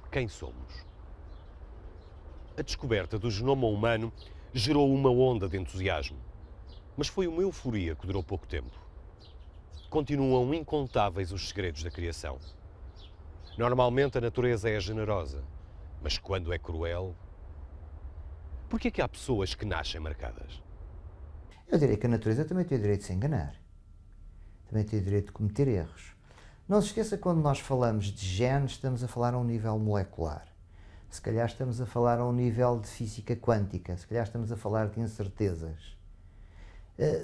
quem somos. A descoberta do genoma humano gerou uma onda de entusiasmo, mas foi uma euforia que durou pouco tempo. Continuam incontáveis os segredos da criação. Normalmente a natureza é generosa, mas quando é cruel... Por que é que há pessoas que nascem marcadas? Eu diria que a natureza também tem o direito de se enganar. Também tem o direito de cometer erros. Não se esqueça que quando nós falamos de genes, estamos a falar a um nível molecular. Se calhar estamos a falar a um nível de física quântica. Se calhar estamos a falar de incertezas.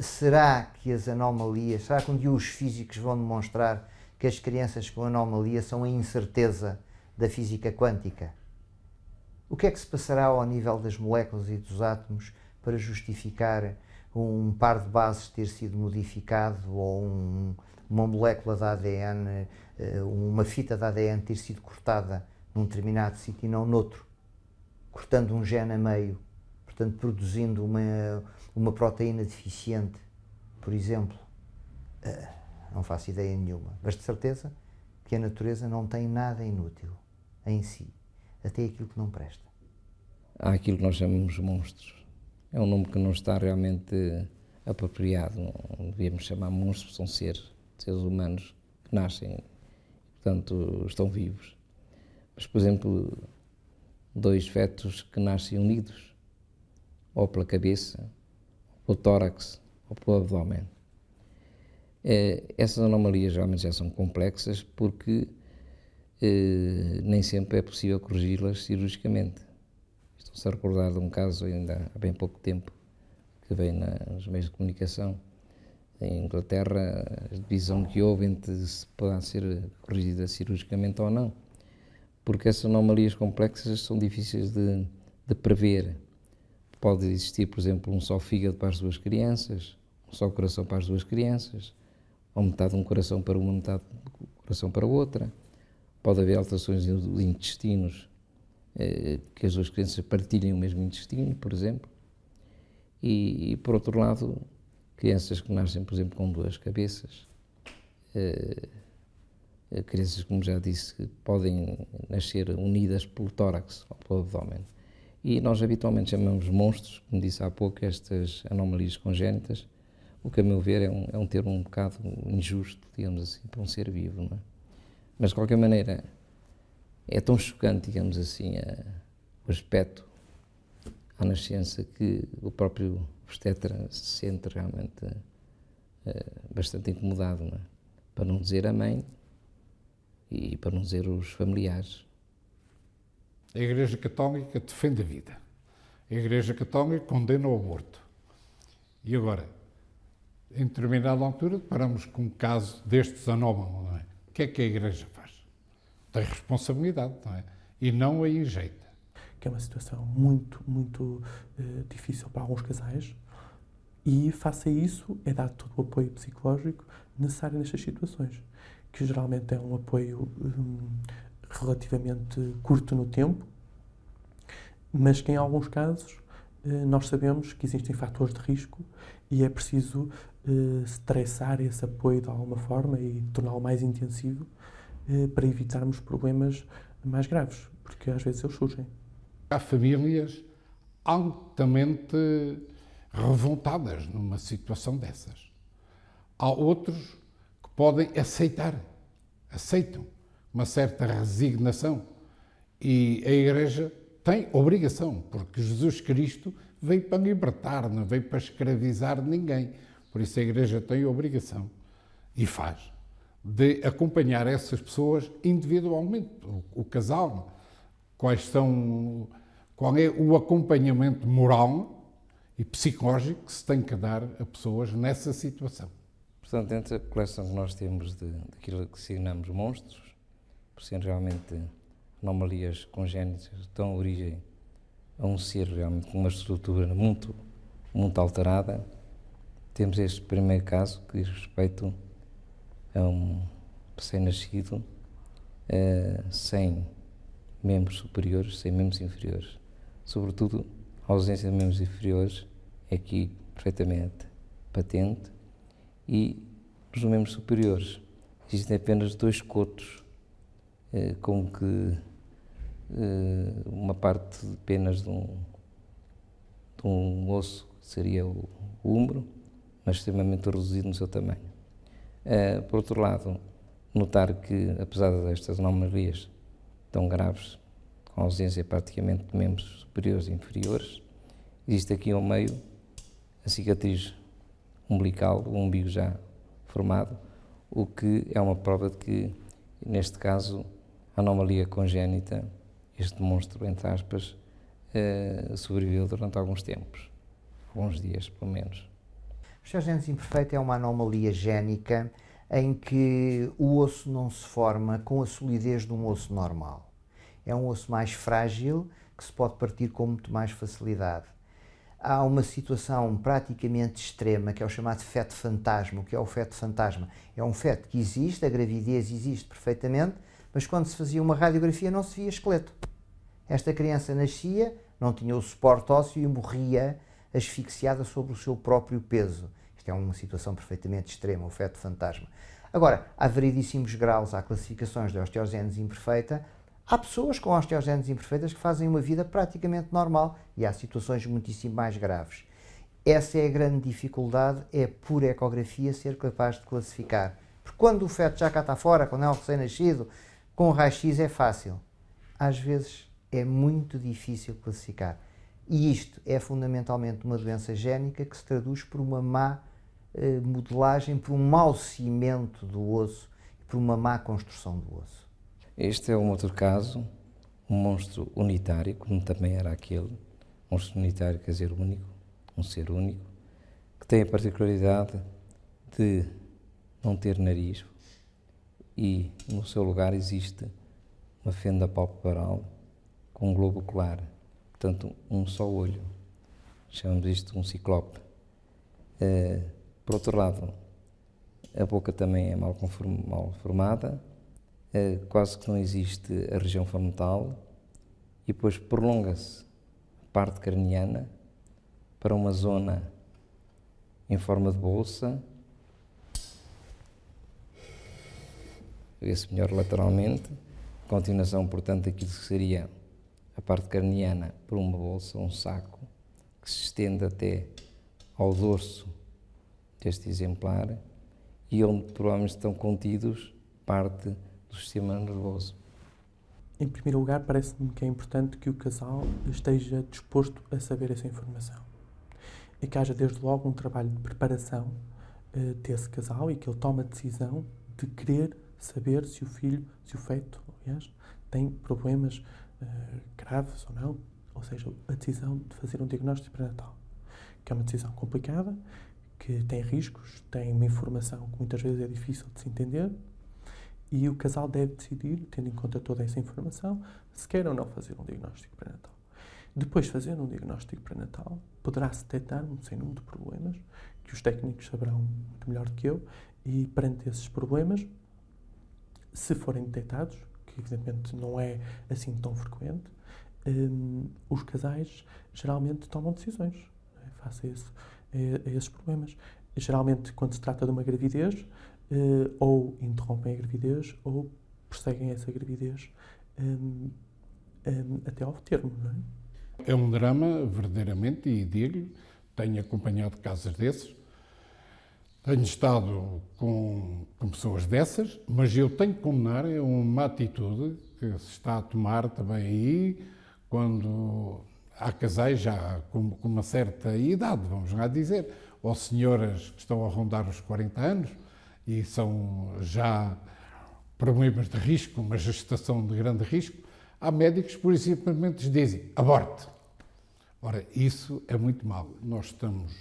Será que as anomalias, será que um dia os físicos vão demonstrar que as crianças com anomalia são a incerteza da física quântica? O que é que se passará ao nível das moléculas e dos átomos para justificar um par de bases ter sido modificado ou uma molécula de ADN, uma fita de ADN ter sido cortada num determinado sítio e não noutro, cortando um gene a meio, portanto produzindo uma proteína deficiente, por exemplo? Não faço ideia nenhuma, mas de certeza que a natureza não tem nada inútil em si, até aquilo que não presta. Há aquilo que nós chamamos monstros. É um nome que não está realmente apropriado, não devíamos chamar monstros, são seres humanos que nascem, portanto estão vivos. Mas, por exemplo, dois fetos que nascem unidos, ou pela cabeça, ou pelo tórax, ou pelo abdômen. Essas anomalias geralmente já são complexas porque nem sempre é possível corrigi-las cirurgicamente. Estou-se a recordar de um caso ainda há bem pouco tempo que veio nos meios de comunicação em Inglaterra, a divisão que houve entre se poderá ser corrigida cirurgicamente ou não, porque essas anomalias complexas são difíceis de prever. Pode existir, por exemplo, um só fígado para as duas crianças, um só coração para as duas crianças, ou metade de um coração para uma, metade do coração para outra. Pode haver alterações de intestinos, que as duas crianças partilhem o mesmo intestino, por exemplo. E por outro lado, crianças que nascem, por exemplo, com duas cabeças, crianças, como já disse, podem nascer unidas pelo tórax ou pelo abdômen. E nós habitualmente chamamos monstros, como disse há pouco, estas anomalias congénitas, o que a meu ver é um termo um bocado injusto, digamos assim, para um ser vivo, não é? Mas de qualquer maneira, é tão chocante, digamos assim, o aspecto à nascença que o próprio obstetra se sente realmente bastante incomodado, não é? Para não dizer a mãe e para não dizer os familiares. A Igreja Católica defende a vida. A Igreja Católica condena o aborto. E agora, em determinada altura, deparamos com um caso destes anómalos, não é? O que é que a Igreja faz? Tem responsabilidade, não é? E não a enjeita. Que é uma situação muito difícil para alguns casais e, face a isso, é dado todo o apoio psicológico necessário nestas situações, que geralmente é um apoio relativamente curto no tempo, mas que em alguns casos nós sabemos que existem fatores de risco e é preciso stressar esse apoio de alguma forma e torná-lo mais intensivo para evitarmos problemas mais graves, porque às vezes eles surgem. Há famílias altamente revoltadas numa situação dessas. Há outros que podem aceitam uma certa resignação. E a Igreja tem obrigação, porque Jesus Cristo veio para libertar, não veio para escravizar ninguém. Por isso a Igreja tem obrigação, e faz, de acompanhar essas pessoas individualmente, o casal, qual é o acompanhamento moral e psicológico que se tem que dar a pessoas nessa situação. Portanto, dentro da coleção que nós temos daquilo que designamos monstros, por serem realmente anomalias congénitas que dão origem a um ser realmente com uma estrutura muito alterada, temos este primeiro caso que diz respeito a um recém-nascido sem membros superiores, sem membros inferiores. Sobretudo, a ausência de membros inferiores é aqui perfeitamente patente e nos membros superiores existem apenas dois cotos, como que uma parte apenas de um osso, que seria o húmero, mas extremamente reduzido no seu tamanho. Por outro lado, notar que, apesar destas anomalias tão graves, com ausência praticamente de membros superiores e inferiores, existe aqui ao meio a cicatriz umbilical, o umbigo já formado, o que é uma prova de que, neste caso, a anomalia congénita, este monstro, entre aspas, sobreviveu durante alguns tempos, alguns dias, pelo menos. O osteogênese imperfeita é uma anomalia génica em que o osso não se forma com a solidez de um osso normal. É um osso mais frágil, que se pode partir com muito mais facilidade. Há uma situação praticamente extrema, que é o chamado feto fantasma. O que é o feto fantasma? É um feto que existe, a gravidez existe perfeitamente, mas quando se fazia uma radiografia não se via esqueleto. Esta criança nascia, não tinha o suporte ósseo e morria asfixiada sobre o seu próprio peso. Isto é uma situação perfeitamente extrema, o feto fantasma. Agora, há variedíssimos graus, há classificações de osteogênese imperfeita. Há pessoas com osteogênese imperfeitas que fazem uma vida praticamente normal e há situações muitíssimo mais graves. Essa é a grande dificuldade, é por ecografia ser capaz de classificar. Porque quando o feto já cá está fora, quando é um recém-nascido, com o raio-x é fácil. Às vezes é muito difícil classificar. E isto é fundamentalmente uma doença génica que se traduz por uma má modelagem, por um mau cimento do osso, por uma má construção do osso. Este é um outro caso, um monstro unitário, como também era aquele. Monstro unitário quer dizer único, um ser único, que tem a particularidade de não ter nariz e no seu lugar existe uma fenda palpebral com um globo ocular, portanto um só olho. Chamamos isto de um ciclope. Por outro lado, a boca também é mal formada, quase que não existe a região frontal e depois prolonga-se a parte craniana para uma zona em forma de bolsa, vê-se melhor lateralmente, continuação, portanto, daquilo que seria a parte craniana por uma bolsa, um saco, que se estende até ao dorso deste exemplar e onde provavelmente estão contidos parte do sistema nervoso. Em primeiro lugar, parece-me que é importante que o casal esteja disposto a saber essa informação. E que haja desde logo um trabalho de preparação desse casal e que ele tome a decisão de querer saber se o filho, se o feto, aliás, tem problemas graves ou não. Ou seja, a decisão de fazer um diagnóstico pré-natal. Que é uma decisão complicada, que tem riscos, tem uma informação que muitas vezes é difícil de se entender. E o casal deve decidir, tendo em conta toda essa informação, se quer ou não fazer um diagnóstico pré-natal. Depois de fazer um diagnóstico pré-natal, poderá-se detectar um sem número de problemas, que os técnicos saberão muito melhor do que eu, e perante esses problemas, se forem detectados, que evidentemente não é assim tão frequente, os casais geralmente tomam decisões face a esses problemas. Geralmente, quando se trata de uma gravidez, ou interrompem a gravidez ou prosseguem essa gravidez até ao termo, não é? É um drama, verdadeiramente, e digo-lhe, tenho acompanhado casos desses, tenho estado com pessoas dessas, mas eu tenho que condenar uma atitude que se está a tomar também aí, quando há casais já com uma certa idade, vamos lá dizer, ou senhoras que estão a rondar os 40 anos, e são já problemas de risco, uma gestação de grande risco, há médicos que, por isso, simplesmente dizem aborte. Ora, isso é muito mau. Nós estamos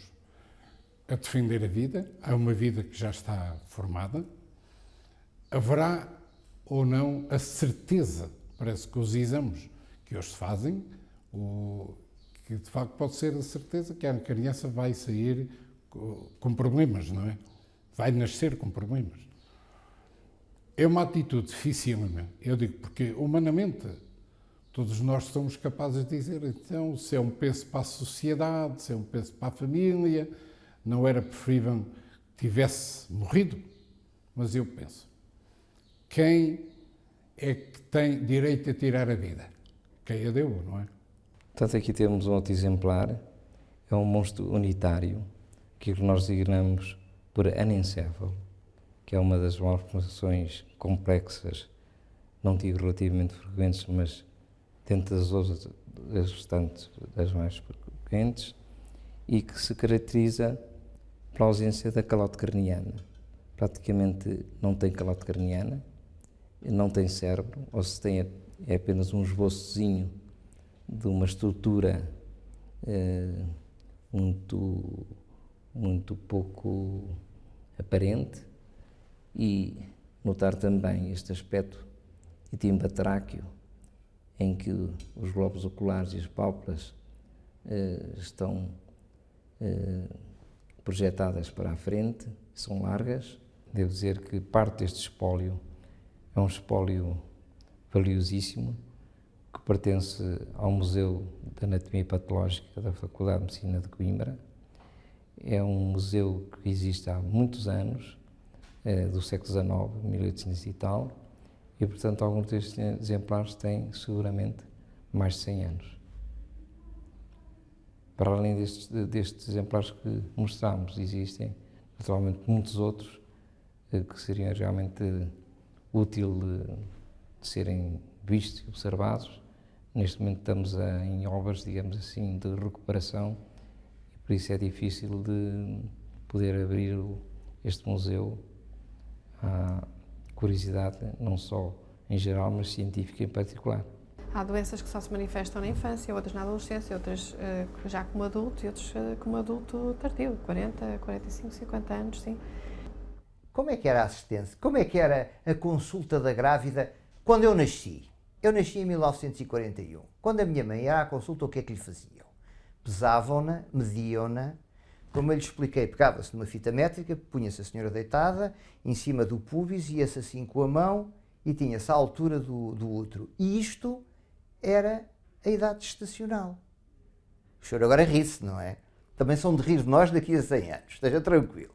a defender a vida, há uma vida que já está formada, haverá ou não a certeza, parece que os exames que hoje se fazem, que de facto pode ser a certeza que a criança vai sair com problemas, não é? Vai nascer com problemas. É uma atitude dificílima, eu digo, porque humanamente todos nós somos capazes de dizer, então, se é um peso para a sociedade, se é um peso para a família, não era preferível que tivesse morrido? Mas eu penso, quem é que tem direito a tirar a vida? quem a deu, não é? Portanto, aqui temos um outro exemplar, é um monstro unitário, que nós designamos por anencéfalo, que é uma das malformações complexas, não digo relativamente frequentes, mas dentro das outras, das restantes, das mais frequentes, e que se caracteriza pela ausência da calote craniana. Praticamente não tem calote craniana, não tem cérebro, ou se tem é apenas um esboçozinho de uma estrutura muito pouco aparente, e notar também este aspecto etimbatráqueo, em que os globos oculares e as pálpebras estão projetadas para a frente, são largas. Devo dizer que parte deste espólio é um espólio valiosíssimo, que pertence ao Museu de Anatomia Patológica da Faculdade de Medicina de Coimbra. É um museu que existe há muitos anos, do século XIX, 1800 e tal, e, portanto, alguns destes exemplares têm, seguramente, mais de 100 anos. Para além destes exemplares que mostramos, existem, naturalmente, muitos outros que seriam realmente útil de serem vistos e observados. Neste momento estamos em obras, digamos assim, de recuperação, e por isso é difícil de poder abrir este museu à curiosidade, não só em geral, mas científica em particular. Há doenças que só se manifestam na infância, outras na adolescência, outras já como adulto e outros como adulto tardio, 40, 45, 50 anos, sim. Como é que era a assistência? Como é que era a consulta da grávida quando eu nasci? Eu nasci em 1941. Quando a minha mãe ia à consulta, o que é que lhe faziam? Pesavam-na, mediam-na, como eu lhe expliquei, pegava-se numa fita métrica, punha-se a senhora deitada, em cima do púbis, ia-se assim com a mão e tinha-se a altura do útero. E isto era a idade gestacional. O senhor agora ri-se, não é? Também são de rir de nós daqui a 100 anos, esteja tranquilo.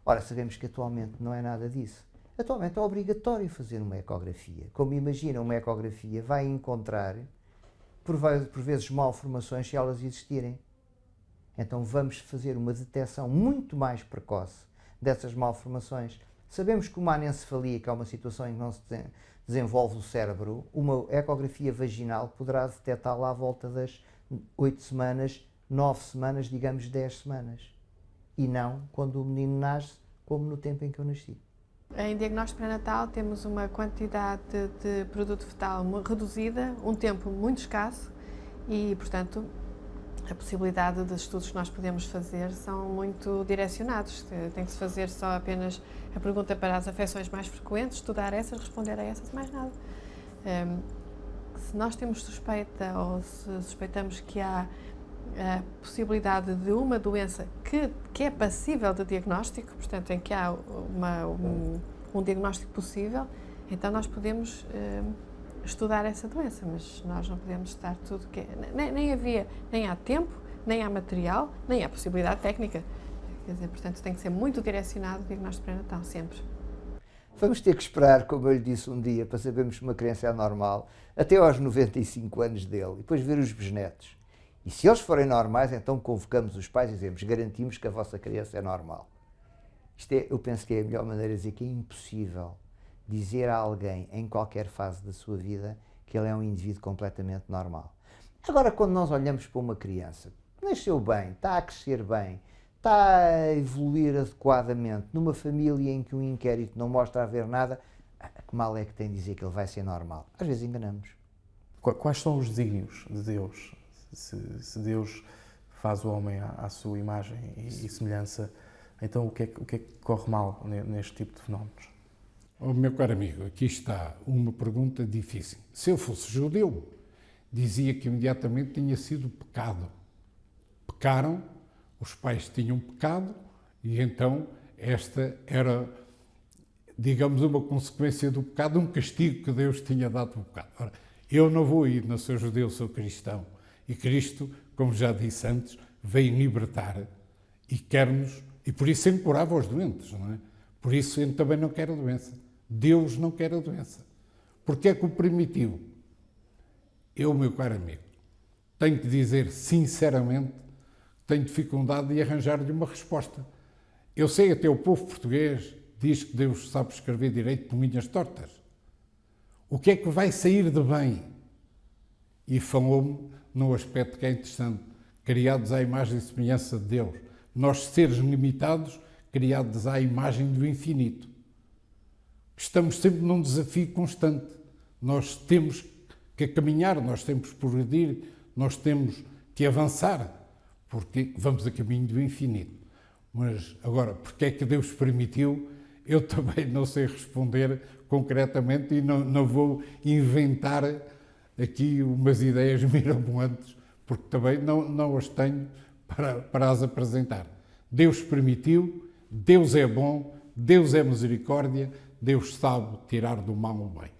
Ora, sabemos que atualmente não é nada disso. Atualmente é obrigatório fazer uma ecografia. Como imagina, uma ecografia vai encontrar, por vezes, malformações se elas existirem. Então vamos fazer uma detecção muito mais precoce dessas malformações. Sabemos que uma anencefalia, que é uma situação em que não se desenvolve o cérebro, uma ecografia vaginal poderá detectá-la à volta das 8 semanas, 9 semanas, digamos 10 semanas. E não quando o menino nasce, como no tempo em que eu nasci. Em diagnóstico pré-natal temos uma quantidade de produto fetal reduzida, um tempo muito escasso e, portanto, a possibilidade de estudos que nós podemos fazer são muito direcionados. Tem que se fazer só apenas a pergunta para as afecções mais frequentes, estudar essas, responder a essas, mais nada. Se nós temos suspeita ou se suspeitamos que há a possibilidade de uma doença que é passível de diagnóstico, portanto, em que há um diagnóstico possível, então nós podemos estudar essa doença, mas nós não podemos estudar tudo que nem há tempo, nem há material, nem há possibilidade técnica. Quer dizer, portanto, tem que ser muito direcionado o diagnóstico pré-natal, sempre. Vamos ter que esperar, como eu lhe disse um dia, para sabermos se uma criança é normal, até aos 95 anos dele, e depois ver os bisnetos. E se eles forem normais, então convocamos os pais e dizemos, garantimos que a vossa criança é normal. Eu penso que é a melhor maneira de dizer que é impossível dizer a alguém, em qualquer fase da sua vida, que ele é um indivíduo completamente normal. Agora, quando nós olhamos para uma criança que nasceu bem, está a crescer bem, está a evoluir adequadamente, numa família em que um inquérito não mostra haver nada, que mal é que tem de dizer que ele vai ser normal? Às vezes enganamos. Quais são os desígnios de Deus? Se Deus faz o homem à sua imagem e semelhança, então o que é que corre mal neste tipo de fenómenos? Oh, meu caro amigo, aqui está uma pergunta difícil. Se eu fosse judeu, dizia que imediatamente tinha sido pecado. Pecaram, os pais tinham pecado e então esta era, digamos, uma consequência do pecado, um castigo que Deus tinha dado ao pecado. Ora, eu não vou ir, não sou judeu, sou cristão. E Cristo, como já disse antes, veio libertar e quer-nos, e por isso sempre curava os doentes, não é? Por isso ele também não quer a doença. Deus não quer a doença. Porque é que o permitiu? Eu, meu caro amigo, tenho que dizer sinceramente que tenho dificuldade de arranjar-lhe uma resposta. Eu sei até o povo português diz que Deus sabe escrever direito por linhas tortas. O que é que vai sair de bem? E falou-me num aspecto que é interessante, criados à imagem e semelhança de Deus. Nós, seres limitados, criados à imagem do infinito. Estamos sempre num desafio constante. Nós temos que caminhar, nós temos que progredir, nós temos que avançar, porque vamos a caminho do infinito. Mas agora, porque é que Deus permitiu? Eu também não sei responder concretamente e não vou inventar aqui umas ideias mirabolantes, porque também não as tenho para as apresentar. Deus permitiu, Deus é bom, Deus é misericórdia, Deus sabe tirar do mal o bem.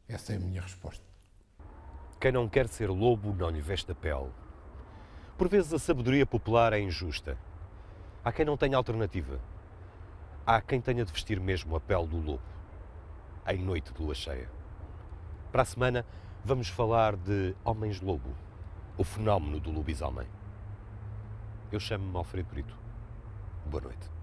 Essa é a minha resposta. Quem não quer ser lobo não lhe veste a pele. Por vezes a sabedoria popular é injusta. Há quem não tenha alternativa. Há quem tenha de vestir mesmo a pele do lobo, em noite de lua cheia. Para a semana vamos falar de homens-lobo, o fenómeno do lobisomem. Eu chamo-me Alfredo Brito. Boa noite.